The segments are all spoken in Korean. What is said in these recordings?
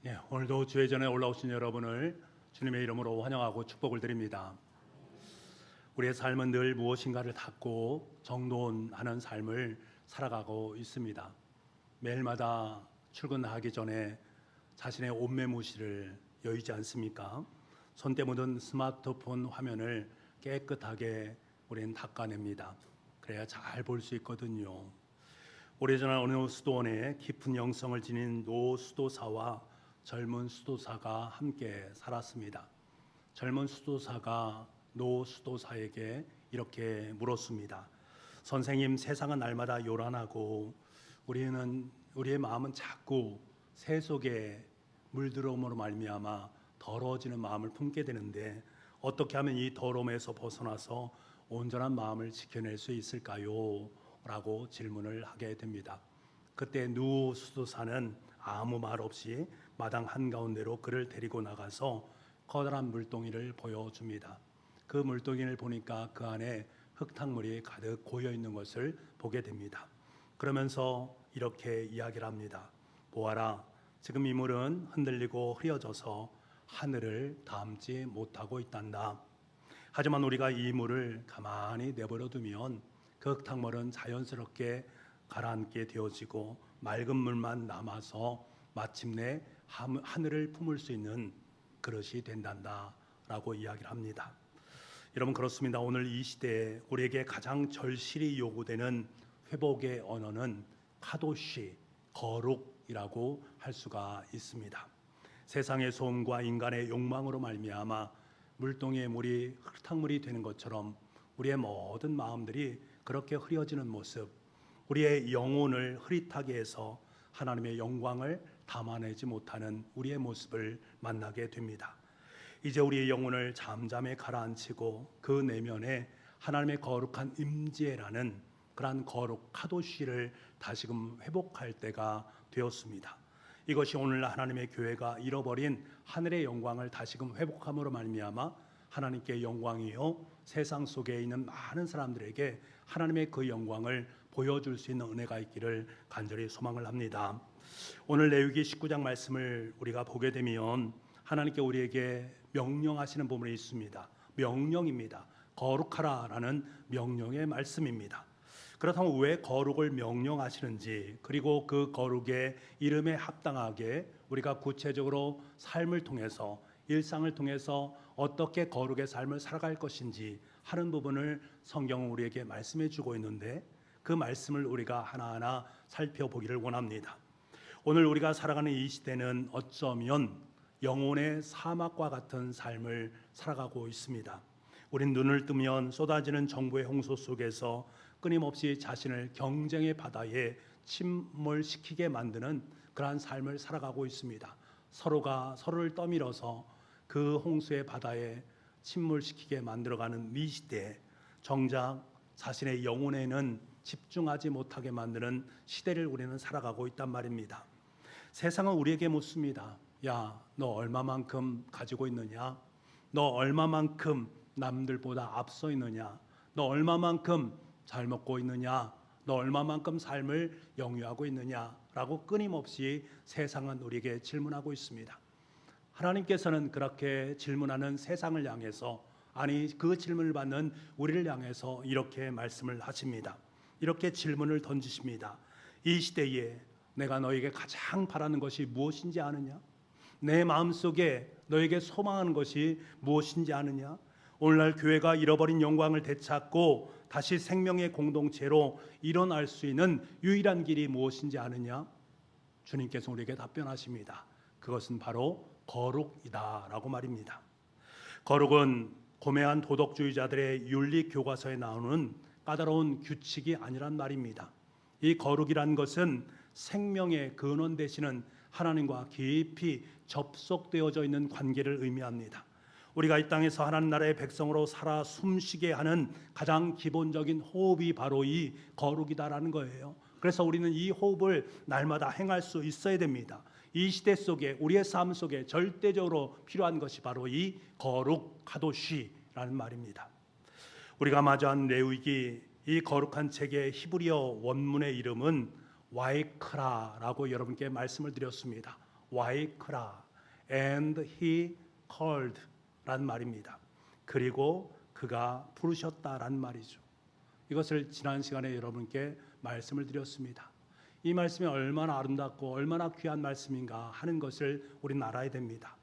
네, 오늘도 주의 전에 올라오신 여러분을 주님의 이름으로 환영하고 축복을 드립니다. 우리의 삶은 늘 무엇인가를 닫고 정돈하는 삶을 살아가고 있습니다. 매일마다 출근하기 전에 자신의 옷매무시를 여의지 않습니까? 손때 묻은 스마트폰 화면을 깨끗하게 우리는 닦아냅니다. 그래야 잘 볼 수 있거든요. 오래전 어느 수도원에 깊은 영성을 지닌 노 수도사와 젊은 수도사가 함께 살았습니다. 젊은 수도사가 노 수도사에게 이렇게 물었습니다. 선생님, 세상은 날마다 요란하고 우리의 마음은 자꾸 새 속에 물들어옴으로 말미암아 더러워지는 마음을 품게 되는데 어떻게 하면 이 더러움에서 벗어나서 온전한 마음을 지켜낼 수 있을까요? 라고 질문을 하게 됩니다. 그때 노 수도사는 아무 말 없이 마당 한가운데로 그를 데리고 나가서 커다란 물동이를 보여줍니다. 그 물동이를 보니까 그 안에 흙탕물이 가득 고여 있는 것을 보게 됩니다. 그러면서 이렇게 이야기를 합니다. 보아라, 지금 이 물은 흔들리고 흐려져서 하늘을 닿지 못하고 있단다. 하지만 우리가 이 물을 가만히 내버려 두면 그 흙탕물은 자연스럽게 가라앉게 되어지고 맑은 물만 남아서 마침내 하늘을 품을 수 있는 그릇이 된단다 라고 이야기를 합니다. 여러분, 그렇습니다. 오늘 이 시대에 우리에게 가장 절실히 요구되는 회복의 언어는 카도시, 거룩이라고 할 수가 있습니다. 세상의 소음과 인간의 욕망으로 말미암아 물동이의 물이 흙탕물이 되는 것처럼 우리의 모든 마음들이 그렇게 흐려지는 모습, 우리의 영혼을 흐릿하게 해서 하나님의 영광을 담아내지 못하는 우리의 모습을 만나게 됩니다. 이제 우리의 영혼을 잠잠히 가라앉히고 그 내면에 하나님의 거룩한 임재라는 그러한 거룩 카도시를 다시금 회복할 때가 되었습니다. 이것이 오늘날 하나님의 교회가 잃어버린 하늘의 영광을 다시금 회복함으로 말미암아 하나님께 영광이요 세상 속에 있는 많은 사람들에게 하나님의 그 영광을 보여줄 수 있는 은혜가 있기를 간절히 소망을 합니다. 오늘 레위기 19장 말씀을 우리가 보게 되면 하나님께 우리에게 명령하시는 부분이 있습니다. 명령입니다. 거룩하라라는 명령의 말씀입니다. 그렇다면 왜 거룩을 명령하시는지, 그리고 그 거룩의 이름에 합당하게 우리가 구체적으로 삶을 통해서, 일상을 통해서 어떻게 거룩의 삶을 살아갈 것인지 하는 부분을 성경은 우리에게 말씀해 주고 있는데, 그 말씀을 우리가 하나하나 살펴보기를 원합니다. 오늘 우리가 살아가는 이 시대는 어쩌면 영혼의 사막과 같은 삶을 살아가고 있습니다. 우린 눈을 뜨면 쏟아지는 정보의 홍수 속에서 끊임없이 자신을 경쟁의 바다에 침몰시키게 만드는 그러한 삶을 살아가고 있습니다. 서로가 서로를 떠밀어서 그 홍수의 바다에 침몰시키게 만들어가는 이 시대에 정작 자신의 영혼에는 집중하지 못하게 만드는 시대를 우리는 살아가고 있단 말입니다. 세상은 우리에게 묻습니다. 야, 너 얼마만큼 가지고 있느냐? 너 얼마만큼 남들보다 앞서 있느냐? 너 얼마만큼 잘 먹고 있느냐? 너 얼마만큼 삶을 영위하고 있느냐? 라고 끊임없이 세상은 우리에게 질문하고 있습니다. 하나님께서는 그렇게 질문하는 세상을 향해서, 아니 그 질문을 받는 우리를 향해서 이렇게 말씀을 하십니다. 이렇게 질문을 던지십니다. 이 시대에 내가 너에게 가장 바라는 것이 무엇인지 아느냐? 내 마음속에 너에게 소망하는 것이 무엇인지 아느냐? 오늘날 교회가 잃어버린 영광을 되찾고 다시 생명의 공동체로 일어날 수 있는 유일한 길이 무엇인지 아느냐? 주님께서 우리에게 답변하십니다. 그것은 바로 거룩이다 라고 말입니다. 거룩은 고매한 도덕주의자들의 윤리 교과서에 나오는 까다로운 규칙이 아니란 말입니다. 이 거룩이란 것은 생명의 근원 되시는 하나님과 깊이 접속되어져 있는 관계를 의미합니다. 우리가 이 땅에서 하나님 나라의 백성으로 살아 숨쉬게 하는 가장 기본적인 호흡이 바로 이 거룩이다라는 거예요. 그래서 우리는 이 호흡을 날마다 행할 수 있어야 됩니다. 이 시대 속에, 우리의 삶 속에 절대적으로 필요한 것이 바로 이 거룩 카도시라는 말입니다. 우리가 마주한 레위기, 이 거룩한 책의 히브리어 원문의 이름은 와이크라라고 여러분께 말씀을 드렸습니다. 와이크라 and he called 란 말입니다. 그리고 그가 부르셨다란 말이죠. 이것을 지난 시간에 여러분께 말씀을 드렸습니다. 이 말씀이 얼마나 아름답고 얼마나 귀한 말씀인가 하는 것을 우리는 알아야 됩니다.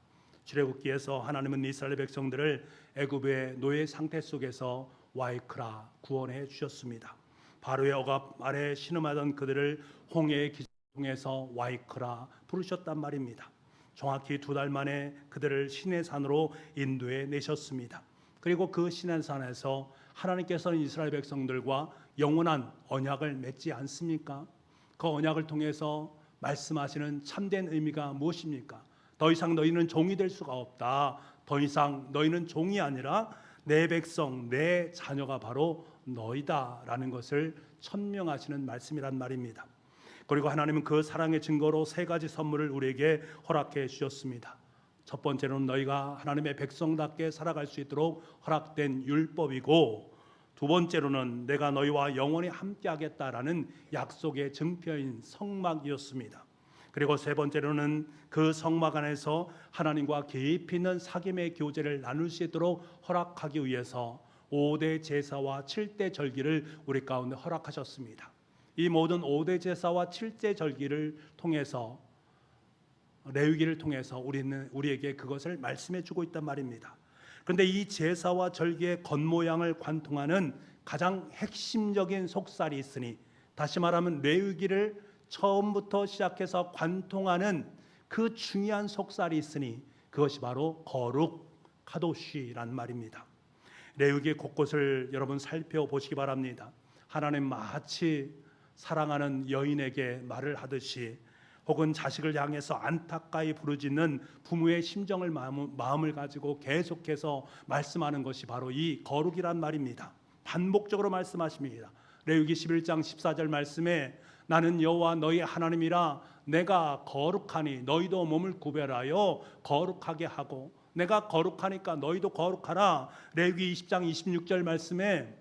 출애굽기에서 하나님은 이스라엘 백성들을 애굽의 노예 상태 속에서 와이크라 구원해 주셨습니다. 바로의 억압 아래 신음하던 그들을 홍해의 기적을 통해서 와이크라 부르셨단 말입니다. 정확히 2달 만에 그들을 시내산으로 인도해 내셨습니다. 그리고 그 시내산에서 하나님께서는 이스라엘 백성들과 영원한 언약을 맺지 않습니까? 그 언약을 통해서 말씀하시는 참된 의미가 무엇입니까? 더 이상 너희는 종이 될 수가 없다. 더 이상 너희는 종이 아니라 내 백성, 내 자녀가 바로 너희다라는 것을 천명하시는 말씀이란 말입니다. 그리고 하나님은 그 사랑의 증거로 3가지 선물을 우리에게 허락해 주셨습니다. 첫 번째로는 너희가 하나님의 백성답게 살아갈 수 있도록 허락된 율법이고, 두 번째로는 내가 너희와 영원히 함께하겠다라는 약속의 증표인 성막이었습니다. 그리고 세 번째로는 그 성막 안에서 하나님과 깊이 있는 사귐의 교제를 나눌 수 있도록 허락하기 위해서 5대 제사와 7대 절기를 우리 가운데 허락하셨습니다. 이 모든 5대 제사와 7대 절기를 통해서, 레위기를 통해서 우리에게 그것을 말씀해 주고 있단 말입니다. 그런데 이 제사와 절기의 겉모양을 관통하는 가장 핵심적인 속살이 있으니, 다시 말하면 레위기를 처음부터 시작해서 관통하는 그 중요한 속살이 있으니 그것이 바로 거룩 카도시란 말입니다. 레위기 곳곳을 여러분 살펴보시기 바랍니다. 하나님 마치 사랑하는 여인에게 말을 하듯이, 혹은 자식을 향해서 안타까이 부르짖는 부모의 심정을 마음을 가지고 계속해서 말씀하는 것이 바로 이 거룩이란 말입니다. 반복적으로 말씀하십니다. 레위기 11장 14절 말씀에 나는 여호와 너희 하나님이라 내가 거룩하니 너희도 몸을 구별하여 거룩하게 하고 내가 거룩하니까 너희도 거룩하라. 레위기 20장 26절 말씀에,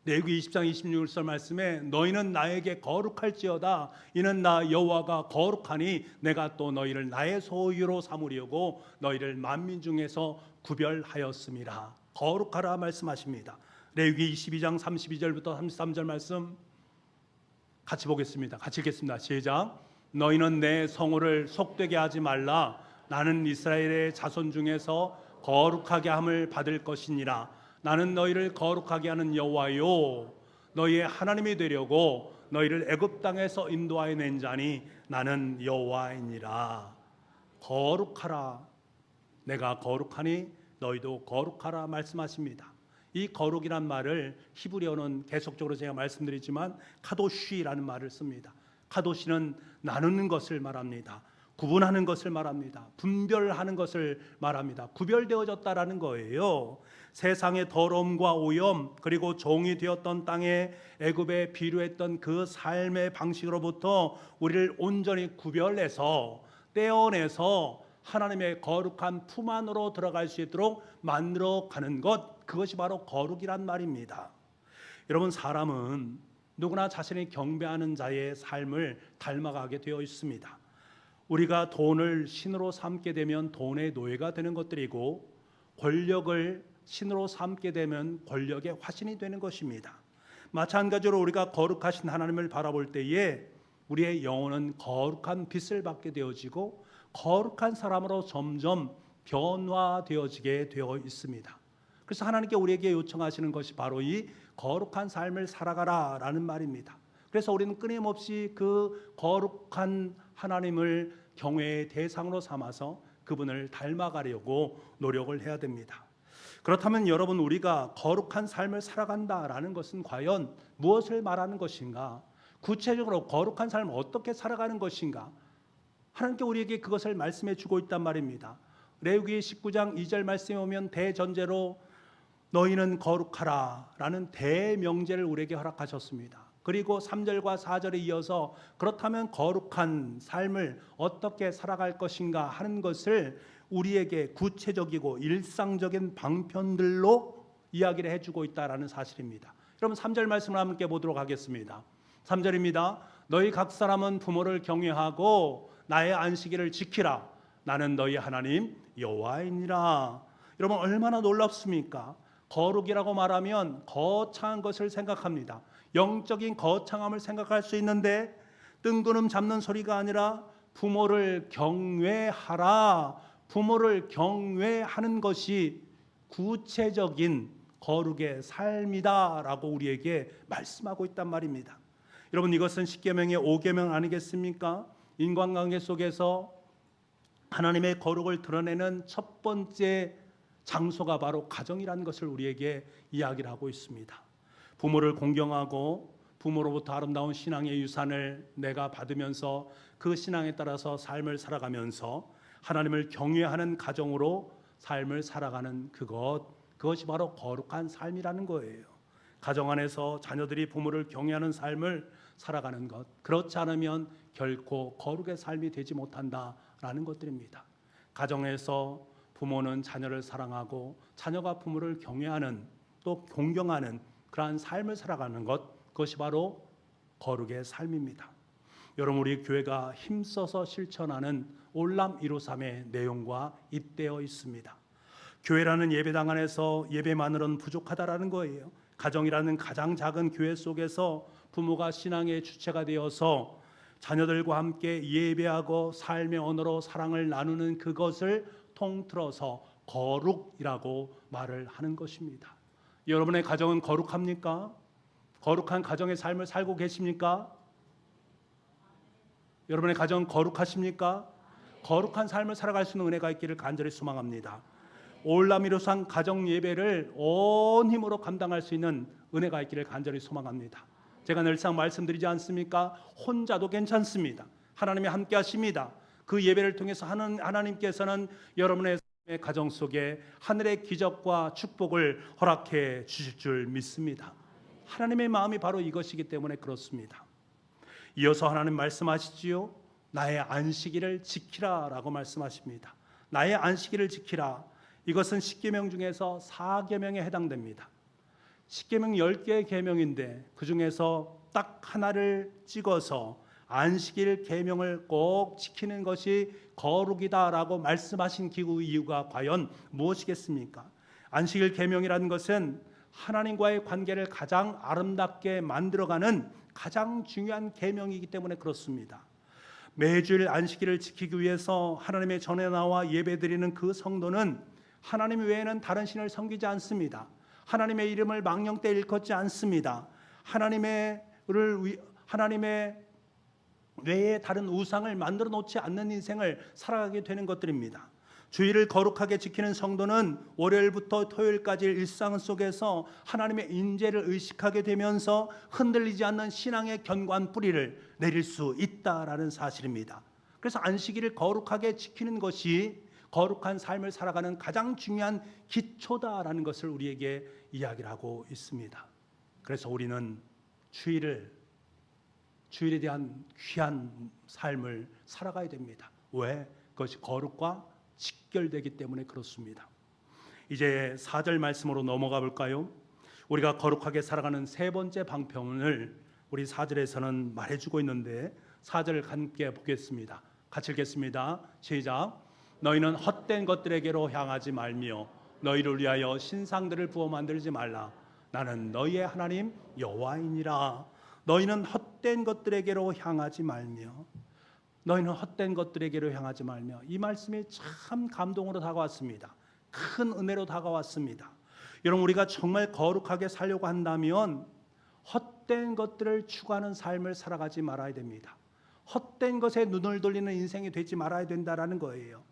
레위기 20장 26절 말씀에 너희는 나에게 거룩할지어다. 이는 나 여호와가 거룩하니 내가 또 너희를 나의 소유로 삼으려고 너희를 만민 중에서 구별하였음이라. 거룩하라 말씀하십니다. 레위기 22장 32절부터 33절 말씀 같이 보겠습니다. 같이 읽겠습니다. 시작. 너희는 내 성호를 속되게 하지 말라. 나는 이스라엘의 자손 중에서 거룩하게 함을 받을 것이니라. 나는 너희를 거룩하게 하는 여호와요 너희의 하나님이 되려고 너희를 애굽 땅에서 인도하여 낸 자니 나는 여호와이니라. 거룩하라. 내가 거룩하니 너희도 거룩하라 말씀하십니다. 이 거룩이란 말을 히브리어는 계속적으로 제가 말씀드리지만 카도시라는 말을 씁니다. 카도시는 나누는 것을 말합니다. 구분하는 것을 말합니다. 분별하는 것을 말합니다. 구별되어졌다라는 거예요. 세상의 더러움과 오염, 그리고 종이 되었던 땅에 애굽에 비료했던 그 삶의 방식으로부터 우리를 온전히 구별해서 떼어내서 하나님의 거룩한 품 안으로 들어갈 수 있도록 만들어가는 것, 그것이 바로 거룩이란 말입니다. 여러분, 사람은 누구나 자신이 경배하는 자의 삶을 닮아가게 되어 있습니다. 우리가 돈을 신으로 삼게 되면 돈의 노예가 되는 것들이고, 권력을 신으로 삼게 되면 권력의 화신이 되는 것입니다. 마찬가지로 우리가 거룩하신 하나님을 바라볼 때에 우리의 영혼은 거룩한 빛을 받게 되어지고 거룩한 사람으로 점점 변화되어지게 되어 있습니다. 그래서 하나님께 우리에게 요청하시는 것이 바로 이 거룩한 삶을 살아가라 라는 말입니다. 그래서 우리는 끊임없이 그 거룩한 하나님을 경외의 대상으로 삼아서 그분을 닮아가려고 노력을 해야 됩니다. 그렇다면 여러분, 우리가 거룩한 삶을 살아간다라는 것은 과연 무엇을 말하는 것인가? 구체적으로 거룩한 삶을 어떻게 살아가는 것인가? 하나님께 우리에게 그것을 말씀해 주고 있단 말입니다. 레위기 19장 2절 말씀에 오면 대전제로 너희는 거룩하라 라는 대명제를 우리에게 허락하셨습니다. 그리고 3절과 4절에 이어서 그렇다면 거룩한 삶을 어떻게 살아갈 것인가 하는 것을 우리에게 구체적이고 일상적인 방편들로 이야기를 해주고 있다라는 사실입니다. 여러분, 3절 말씀을 함께 보도록 하겠습니다. 3절입니다. 너희 각 사람은 부모를 경외하고 나의 안식일을 지키라. 나는 너희 하나님 여호와이니라. 여러분 얼마나 놀랍습니까? 거룩이라고 말하면 거창한 것을 생각합니다. 영적인 거창함을 생각할 수 있는데 뜬구름 잡는 소리가 아니라 부모를 경외하라. 부모를 경외하는 것이 구체적인 거룩의 삶이다라고 우리에게 말씀하고 있단 말입니다. 여러분 이것은 십계명의 5계명 아니겠습니까? 인간관계 속에서 하나님의 거룩을 드러내는 첫 번째 장소가 바로 가정이라는 것을 우리에게 이야기를 하고 있습니다. 부모를 공경하고 부모로부터 아름다운 신앙의 유산을 내가 받으면서 그 신앙에 따라서 삶을 살아가면서 하나님을 경외하는 가정으로 삶을 살아가는 그것이 바로 거룩한 삶이라는 거예요. 가정 안에서 자녀들이 부모를 경외하는 삶을 살아가는 것, 그렇지 않으면 결코 거룩의 삶이 되지 못한다라는 것들입니다. 가정에서 부모는 자녀를 사랑하고 자녀가 부모를 경외하는 또 존경하는 그러한 삶을 살아가는 것, 그것이 바로 거룩의 삶입니다. 여러분 우리 교회가 힘써서 실천하는 올람 153의 내용과 잇대어 있습니다. 교회라는 예배당 안에서 예배만으로는 부족하다라는 거예요. 가정이라는 가장 작은 교회 속에서 부모가 신앙의 주체가 되어서 자녀들과 함께 예배하고 삶의 언어로 사랑을 나누는 그것을 통틀어서 거룩이라고 말을 하는 것입니다. 여러분의 가정은 거룩합니까? 거룩한 가정의 삶을 살고 계십니까? 여러분의 가정 거룩하십니까? 거룩한 삶을 살아갈 수 있는 은혜가 있기를 간절히 소망합니다. 올라미로상 가정 예배를 온 힘으로 감당할 수 있는 은혜가 있기를 간절히 소망합니다. 제가 늘상 말씀드리지 않습니까? 혼자도 괜찮습니다. 하나님이 함께 하십니다. 그 예배를 통해서 하나님께서는 여러분의 가정 속에 하늘의 기적과 축복을 허락해 주실 줄 믿습니다. 하나님의 마음이 바로 이것이기 때문에 그렇습니다. 이어서 하나님 말씀하시지요. 나의 안식일을 지키라 라고 말씀하십니다. 나의 안식일을 지키라. 이것은 10계명 중에서 4계명에 해당됩니다. 10계명 10개의 계명인데 그 중에서 딱 하나를 찍어서 안식일 계명을 꼭 지키는 것이 거룩이다라고 말씀하신 이유가 과연 무엇이겠습니까? 안식일 계명이라는 것은 하나님과의 관계를 가장 아름답게 만들어가는 가장 중요한 계명이기 때문에 그렇습니다. 매주일 안식일을 지키기 위해서 하나님의 전에 나와 예배드리는 그 성도는 하나님 외에는 다른 신을 섬기지 않습니다. 하나님의 이름을 망령때 일컫지 않습니다. 하나님의 외에 다른 우상을 만들어 놓지 않는 인생을 살아가게 되는 것들입니다. 주일을 거룩하게 지키는 성도는 월요일부터 토요일까지 일상 속에서 하나님의 인재를 의식하게 되면서 흔들리지 않는 신앙의 견고한 뿌리를 내릴 수 있다라는 사실입니다. 그래서 안식일을 거룩하게 지키는 것이 거룩한 삶을 살아가는 가장 중요한 기초다라는 것을 우리에게 이야기를 하고 있습니다. 그래서 우리는 주일에 대한 귀한 삶을 살아가야 됩니다. 왜? 그것이 거룩과 직결되기 때문에 그렇습니다. 이제 4절 말씀으로 넘어가 볼까요? 우리가 거룩하게 살아가는 세 번째 방편을 우리 4절에서는 말해주고 있는데 4절을 함께 보겠습니다. 같이 읽겠습니다. 시작. 너희는 헛된 것들에게로 향하지 말며 너희를 위하여 신상들을 부어 만들지 말라. 나는 너희의 하나님 여호와이니라. 너희는 헛된 것들에게로 향하지 말며 너희는 헛된 것들에게로 향하지 말며 이 말씀이 참 감동으로 다가왔습니다. 큰 은혜로 다가왔습니다. 여러분 우리가 정말 거룩하게 살려고 한다면 헛된 것들을 추구하는 삶을 살아가지 말아야 됩니다. 헛된 것에 눈을 돌리는 인생이 되지 말아야 된다라는 거예요.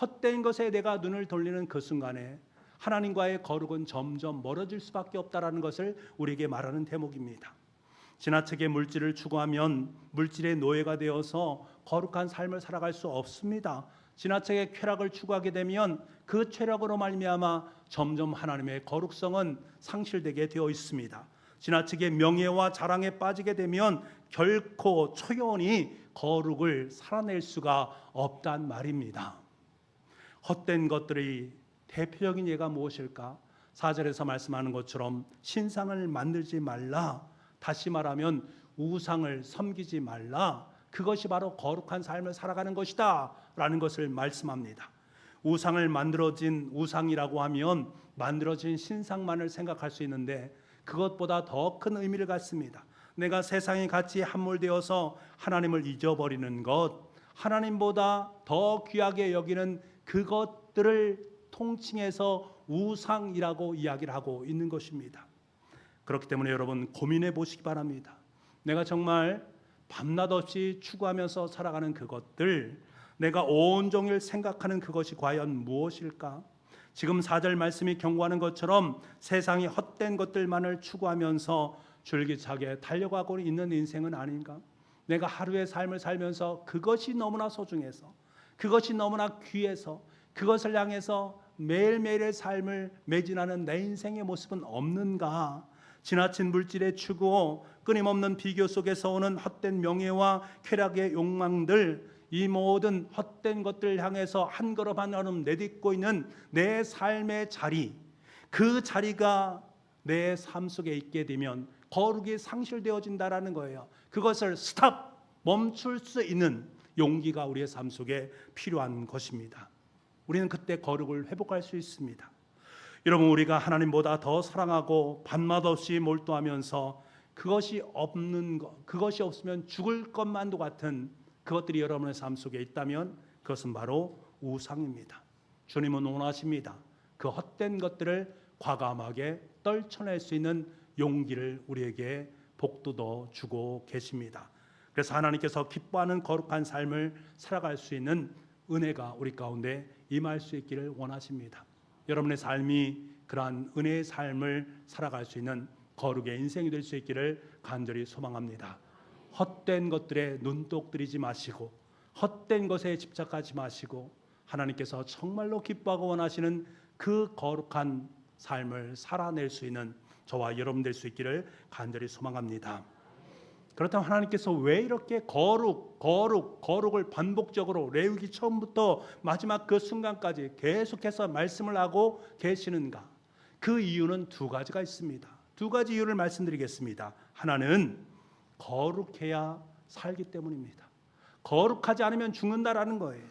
헛된 것에 내가 눈을 돌리는 그 순간에 하나님과의 거룩은 점점 멀어질 수밖에 없다라는 것을 우리에게 말하는 대목입니다. 지나치게 물질을 추구하면 물질의 노예가 되어서 거룩한 삶을 살아갈 수 없습니다. 지나치게 쾌락을 추구하게 되면 그 쾌락으로 말미암아 점점 하나님의 거룩성은 상실되게 되어 있습니다. 지나치게 명예와 자랑에 빠지게 되면 결코 초연히 거룩을 살아낼 수가 없단 말입니다. 헛된 것들의 대표적인 예가 무엇일까? 4절에서 말씀하는 것처럼 신상을 만들지 말라. 다시 말하면 우상을 섬기지 말라. 그것이 바로 거룩한 삶을 살아가는 것이다 라는 것을 말씀합니다. 우상을 만들어진 우상이라고 하면 만들어진 신상만을 생각할 수 있는데 그것보다 더 큰 의미를 갖습니다. 내가 세상에 같이 함몰되어서 하나님을 잊어버리는 것, 하나님보다 더 귀하게 여기는 그것들을 통칭해서 우상이라고 이야기를 하고 있는 것입니다. 그렇기 때문에 여러분 고민해 보시기 바랍니다. 내가 정말 밤낮 없이 추구하면서 살아가는 그것들, 내가 온종일 생각하는 그것이 과연 무엇일까? 지금 4절 말씀이 경고하는 것처럼 세상이 헛된 것들만을 추구하면서 줄기차게 달려가고 있는 인생은 아닌가? 내가 하루의 삶을 살면서 그것이 너무나 소중해서, 그것이 너무나 귀해서, 그것을 향해서 매일매일의 삶을 매진하는 내 인생의 모습은 없는가? 지나친 물질의 추구, 끊임없는 비교 속에서 오는 헛된 명예와 쾌락의 욕망들, 이 모든 헛된 것들을 향해서 한 걸음 한 걸음 내딛고 있는 내 삶의 자리, 그 자리가 내 삶 속에 있게 되면 거룩이 상실되어진다라는 거예요. 그것을 스탑, 멈출 수 있는 용기가 우리의 삶 속에 필요한 것입니다. 우리는 그때 거룩을 회복할 수 있습니다. 여러분, 우리가 하나님보다 더 사랑하고 밤낮 없이 몰두하면서 그것이 없는 것, 그것이 없으면 죽을 것만도 같은 그것들이 여러분의 삶 속에 있다면 그것은 바로 우상입니다. 주님은 원하십니다. 그 헛된 것들을 과감하게 떨쳐낼 수 있는 용기를 우리에게 복돋워 주고 계십니다. 그래서 하나님께서 기뻐하는 거룩한 삶을 살아갈 수 있는 은혜가 우리 가운데 임할 수 있기를 원하십니다. 여러분의 삶이 그러한 은혜의 삶을 살아갈 수 있는 거룩의 인생이 될 수 있기를 간절히 소망합니다. 헛된 것들에 눈독 들이지 마시고 헛된 것에 집착하지 마시고 하나님께서 정말로 기뻐하고 원하시는 그 거룩한 삶을 살아낼 수 있는 저와 여러분 될 수 있기를 간절히 소망합니다. 그렇다면 하나님께서 왜 이렇게 거룩을 반복적으로 레위기 처음부터 마지막 그 순간까지 계속해서 말씀을 하고 계시는가? 그 이유는 두 가지가 있습니다. 두 가지 이유를 말씀드리겠습니다. 하나는 거룩해야 살기 때문입니다. 거룩하지 않으면 죽는다라는 거예요.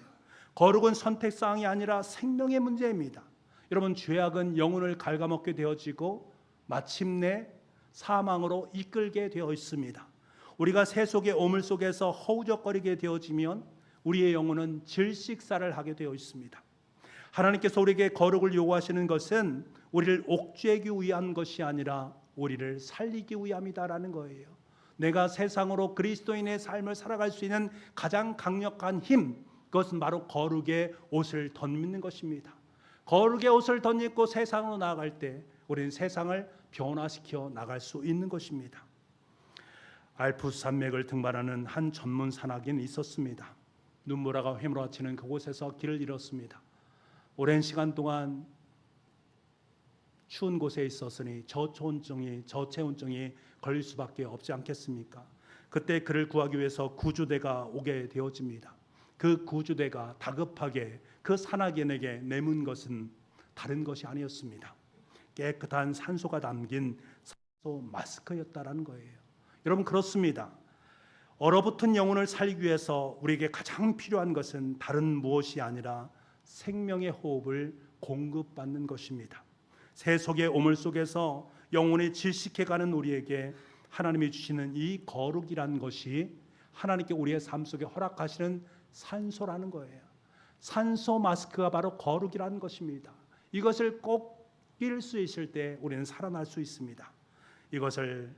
거룩은 선택사항이 아니라 생명의 문제입니다. 여러분, 죄악은 영혼을 갉아먹게 되어지고 마침내 사망으로 이끌게 되어 있습니다. 우리가 세속의 오물 속에서 허우적거리게 되어지면 우리의 영혼은 질식사를 하게 되어 있습니다. 하나님께서 우리에게 거룩을 요구하시는 것은 우리를 옥죄기 위한 것이 아니라 우리를 살리기 위함이다라는 거예요. 내가 세상으로 그리스도인의 삶을 살아갈 수 있는 가장 강력한 힘, 그것은 바로 거룩의 옷을 덧입는 것입니다. 거룩의 옷을 덧입고 세상으로 나아갈 때 우리는 세상을 변화시켜 나갈 수 있는 것입니다. 알프스 산맥을 등반하는 한 전문 산악인이 있었습니다. 눈보라가 휘몰아치는 그곳에서 길을 잃었습니다. 오랜 시간 동안 추운 곳에 있었으니 저체온증이 걸릴 수밖에 없지 않겠습니까? 그때 그를 구하기 위해서 구조대가 오게 되어집니다. 그 구조대가 다급하게 그 산악인에게 내문 것은 다른 것이 아니었습니다. 깨끗한 산소가 담긴 산소 마스크였다라는 거예요. 여러분, 그렇습니다. 얼어붙은 영혼을 살리기 위해서 우리에게 가장 필요한 것은 다른 무엇이 아니라 생명의 호흡을 공급받는 것입니다. 세속의 오물 속에서 영혼이 질식해가는 우리에게 하나님이 주시는 이 거룩이란 것이 하나님께 우리의 삶 속에 허락하시는 산소라는 거예요. 산소 마스크가 바로 거룩이라는 것입니다. 이것을 꼭 낄 수 있을 때 우리는 살아날 수 있습니다. 이것을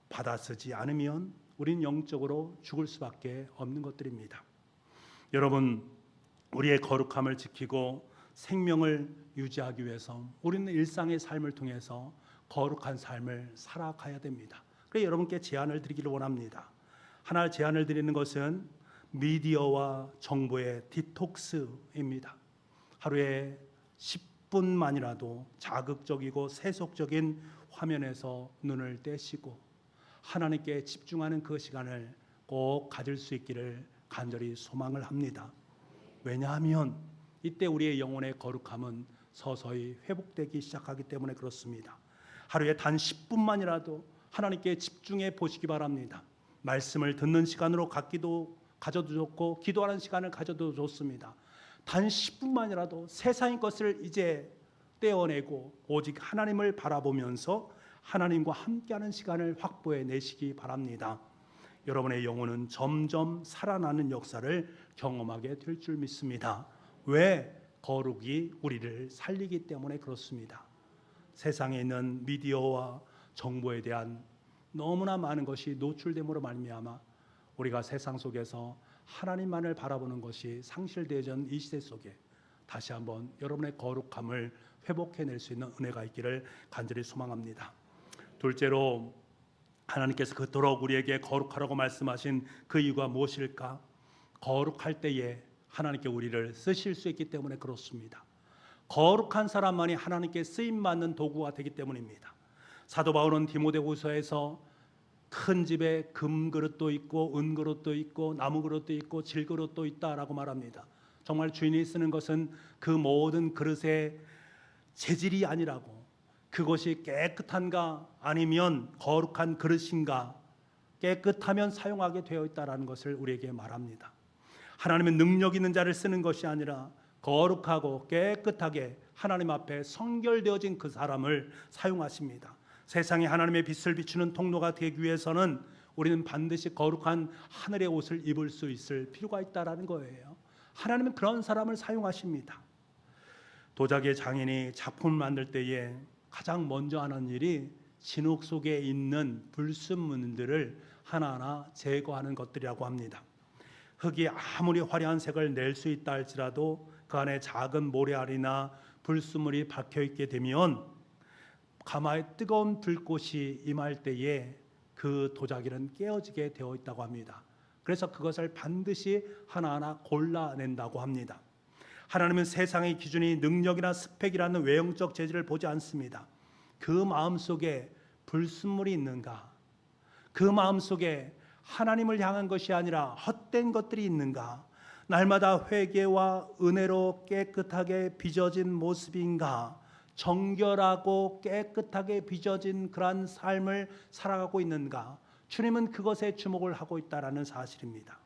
받아 쓰지 않으면 우리는 영적으로 죽을 수밖에 없는 것들입니다. 여러분, 우리의 거룩함을 지키고 생명을 유지하기 위해서 우리는 일상의 삶을 통해서 거룩한 삶을 살아가야 됩니다. 그래서 여러분께 제안을 드리기를 원합니다. 하나 제안을 드리는 것은 미디어와 정보의 디톡스입니다. 하루에 10분만이라도 자극적이고 세속적인 화면에서 눈을 떼시고 하나님께 집중하는 그 시간을 꼭 가질 수 있기를 간절히 소망을 합니다. 왜냐하면 이때 우리의 영혼의 거룩함은 서서히 회복되기 시작하기 때문에 그렇습니다. 하루에 단 10분만이라도 하나님께 집중해 보시기 바랍니다. 말씀을 듣는 시간으로 가져도 좋고 기도하는 시간을 가져도 좋습니다. 단 10분만이라도 세상의 것을 이제 떼어내고 오직 하나님을 바라보면서 하나님과 함께하는 시간을 확보해 내시기 바랍니다. 여러분의 영혼은 점점 살아나는 역사를 경험하게 될 줄 믿습니다. 왜? 거룩이 우리를 살리기 때문에 그렇습니다. 세상에 있는 미디어와 정보에 대한 너무나 많은 것이 노출됨으로 말미암아 우리가 세상 속에서 하나님만을 바라보는 것이 상실되어진 이 시대 속에 다시 한번 여러분의 거룩함을 회복해낼 수 있는 은혜가 있기를 간절히 소망합니다. 둘째로, 하나님께서 그토록 우리에게 거룩하라고 말씀하신 그 이유가 무엇일까? 거룩할 때에 하나님께 우리를 쓰실 수 있기 때문에 그렇습니다. 거룩한 사람만이 하나님께 쓰임받는 도구가 되기 때문입니다. 사도 바울은 디모데후서에서 큰 집에 금그릇도 있고 은그릇도 있고 나무그릇도 있고 질그릇도 있다라고 말합니다. 정말 주인이 쓰는 것은 그 모든 그릇의 재질이 아니라고, 그것이 깨끗한가 아니면 거룩한 그릇인가, 깨끗하면 사용하게 되어 있다라는 것을 우리에게 말합니다. 하나님은 능력 있는 자를 쓰는 것이 아니라 거룩하고 깨끗하게 하나님 앞에 성결되어진 그 사람을 사용하십니다. 세상에 하나님의 빛을 비추는 통로가 되기 위해서는 우리는 반드시 거룩한 하늘의 옷을 입을 수 있을 필요가 있다라는 거예요. 하나님은 그런 사람을 사용하십니다. 도자기의 장인이 작품을 만들 때에 가장 먼저 하는 일이 진흙 속에 있는 불순물들을 하나하나 제거하는 것들이라고 합니다. 흙이 아무리 화려한 색을 낼 수 있다 할지라도 그 안에 작은 모래알이나 불순물이 박혀있게 되면 가마에 뜨거운 불꽃이 임할 때에 그 도자기는 깨어지게 되어 있다고 합니다. 그래서 그것을 반드시 하나하나 골라낸다고 합니다. 하나님은 세상의 기준이 능력이나 스펙이라는 외형적 재질을 보지 않습니다. 그 마음속에 불순물이 있는가, 그 마음속에 하나님을 향한 것이 아니라 헛된 것들이 있는가, 날마다 회개와 은혜로 깨끗하게 빚어진 모습인가, 정결하고 깨끗하게 빚어진 그러한 삶을 살아가고 있는가, 주님은 그것에 주목을 하고 있다는 사실입니다.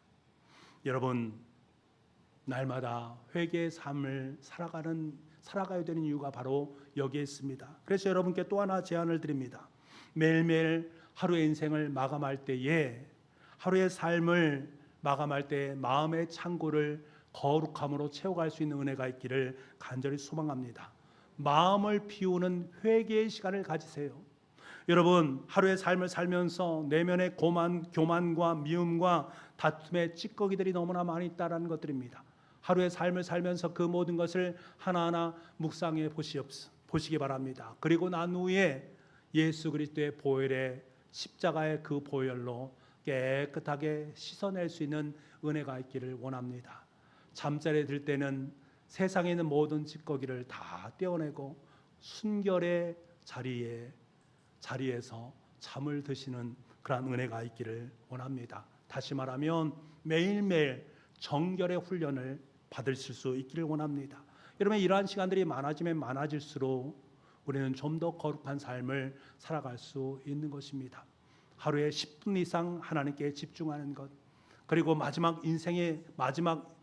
여러분, 날마다 회개의 삶을 살아가야 되는 이유가 바로 여기에 있습니다. 그래서 여러분께 또 하나 제안을 드립니다. 매일매일 하루의 인생을 마감할 때에, 하루의 삶을 마감할 때 마음의 창고를 거룩함으로 채워갈 수 있는 은혜가 있기를 간절히 소망합니다. 마음을 비우는 회개의 시간을 가지세요. 여러분, 하루의 삶을 살면서 내면의 교만과 미움과 다툼의 찌꺼기들이 너무나 많이 있다는 것들입니다. 하루의 삶을 살면서 그 모든 것을 하나하나 묵상해 보시기 바랍니다. 그리고 난 후에 예수 그리스도의 보혈의 십자가의 그 보혈로 깨끗하게 씻어낼 수 있는 은혜가 있기를 원합니다. 잠자리에 들 때는 세상에 있는 모든 찌꺼기를 다 떼어내고 순결의 자리에서 잠을 드시는 그러한 은혜가 있기를 원합니다. 다시 말하면 매일매일 정결의 훈련을 받으실 수 있기를 원합니다. 여러분, 이러한 시간들이 많아지면 많아질수록 우리는 좀 더 거룩한 삶을 살아갈 수 있는 것입니다. 하루에 10분 이상 하나님께 집중하는 것, 그리고 인생의 마지막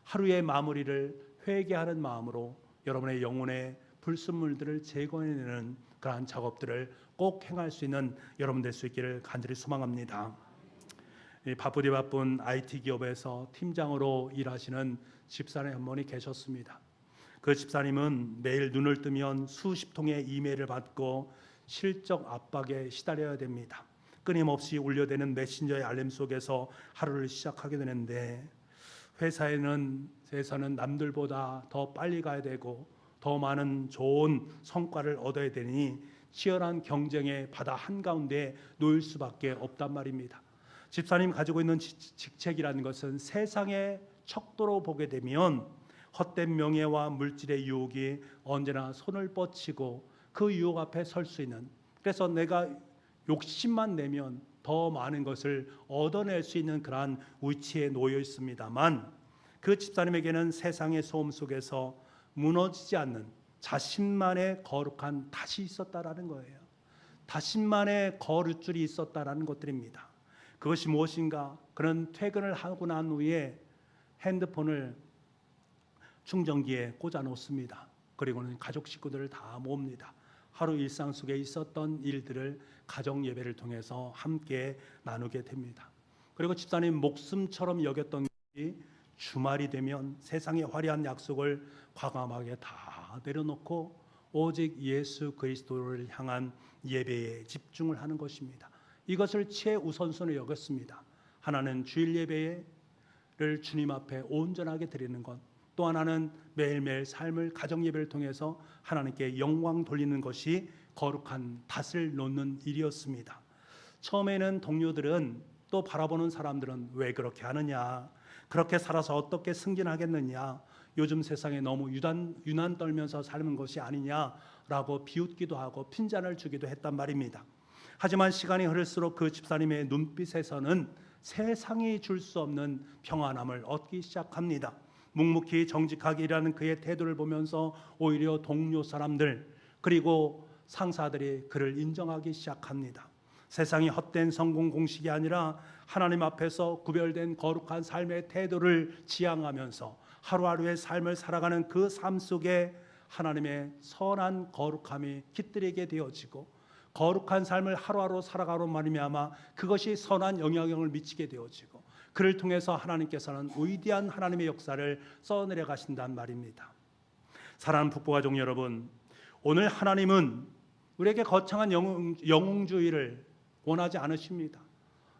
하루의 마무리를 회개하는 마음으로 여러분의 영혼의 불순물들을 제거해내는 그러한 작업들을 꼭 행할 수 있는 여러분 될 수 있기를 간절히 소망합니다. 바쁘디 바쁜 IT 기업에서 팀장으로 일하시는 집사님 한 분이 계셨습니다. 그 집사님은 매일 눈을 뜨면 수십 통의 이메일을 받고 실적 압박에 시달려야 됩니다. 끊임없이 울려대는 메신저의 알림 속에서 하루를 시작하게 되는데, 회사에서는 남들보다 더 빨리 가야 되고 더 많은 좋은 성과를 얻어야 되니 치열한 경쟁의 바다 한가운데 놓일 수밖에 없단 말입니다. 집사님 가지고 있는 직책이라는 것은 세상의 척도로 보게 되면 헛된 명예와 물질의 유혹이 언제나 손을 뻗치고 그 유혹 앞에 설 수 있는, 그래서 내가 욕심만 내면 더 많은 것을 얻어낼 수 있는 그러한 위치에 놓여 있습니다만, 그 집사님에게는 세상의 소음 속에서 무너지지 않는 자신만의 거룩한 탓이 있었다라는 거예요. 자신만의 거룩줄이 있었다라는 것들입니다. 그것이 무엇인가? 그는 퇴근을 하고 난 후에 핸드폰을 충전기에 꽂아 놓습니다. 그리고는 가족 식구들을 다 모읍니다. 하루 일상 속에 있었던 일들을 가정 예배를 통해서 함께 나누게 됩니다. 그리고 집사님 목숨처럼 여겼던 것이 주말이 되면 세상의 화려한 약속을 과감하게 다 내려놓고 오직 예수 그리스도를 향한 예배에 집중을 하는 것입니다. 이것을 최우선순위로 여겼습니다. 하나는 주일 예배를 주님 앞에 온전하게 드리는 것, 또 하나는 매일매일 삶을 가정 예배를 통해서 하나님께 영광 돌리는 것이 거룩한 닷을 놓는 일이었습니다. 처음에는 동료들은, 또 바라보는 사람들은 왜 그렇게 하느냐, 그렇게 살아서 어떻게 승진하겠느냐, 요즘 세상에 너무 유난 떨면서 사는 것이 아니냐라고 비웃기도 하고 핀잔을 주기도 했단 말입니다. 하지만 시간이 흐를수록 그 집사님의 눈빛에서는 세상이 줄 수 없는 평안함을 얻기 시작합니다. 묵묵히 정직하게 일하는 그의 태도를 보면서 오히려 동료 사람들 그리고 상사들이 그를 인정하기 시작합니다. 세상이 헛된 성공 공식이 아니라 하나님 앞에서 구별된 거룩한 삶의 태도를 지향하면서 하루하루의 삶을 살아가는 그 삶 속에 하나님의 선한 거룩함이 깃들이게 되어지고, 거룩한 삶을 하루하루 살아가로 말미암아 그것이 선한 영향력을 미치게 되어지고, 그를 통해서 하나님께서는 위대한 하나님의 역사를 써내려 가신단 말입니다. 사랑하는 북부가족 여러분, 오늘 하나님은 우리에게 거창한 영웅주의를 원하지 않으십니다.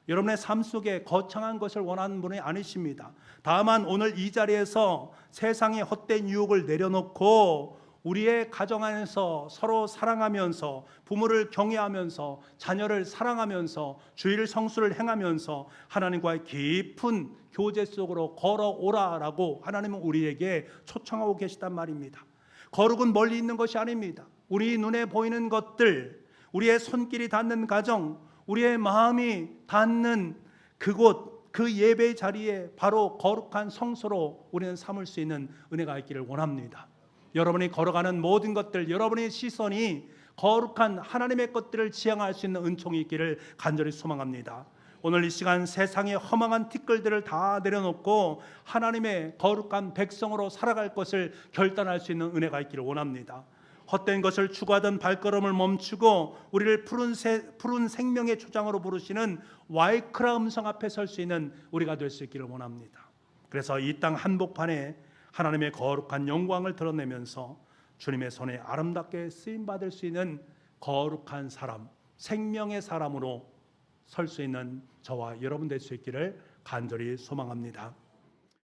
여러분의 삶 속에 거창한 것을 원하는 분이 아니십니다. 다만 오늘 이 자리에서 세상의 헛된 유혹을 내려놓고 우리의 가정 안에서 서로 사랑하면서, 부모를 경외하면서, 자녀를 사랑하면서, 주일 성수를 행하면서 하나님과의 깊은 교제 속으로 걸어오라라고 하나님은 우리에게 초청하고 계시단 말입니다. 거룩은 멀리 있는 것이 아닙니다. 우리 눈에 보이는 것들, 우리의 손길이 닿는 가정, 우리의 마음이 닿는 그곳, 그 예배의 자리에 바로 거룩한 성소로 우리는 삼을 수 있는 은혜가 있기를 원합니다. 여러분이 걸어가는 모든 것들, 여러분의 시선이 거룩한 하나님의 것들을 지향할 수 있는 은총이 있기를 간절히 소망합니다. 오늘 이 시간 세상의 허망한 티끌들을 다 내려놓고 하나님의 거룩한 백성으로 살아갈 것을 결단할 수 있는 은혜가 있기를 원합니다. 헛된 것을 추구하던 발걸음을 멈추고 우리를 푸른 생명의 초장으로 부르시는 와이크라 음성 앞에 설 수 있는 우리가 될 수 있기를 원합니다. 그래서 이 땅 한복판에 하나님의 거룩한 영광을 드러내면서 주님의 손에 아름답게 쓰임받을 수 있는 거룩한 사람, 생명의 사람으로 설 수 있는 저와 여러분 될 수 있기를 간절히 소망합니다.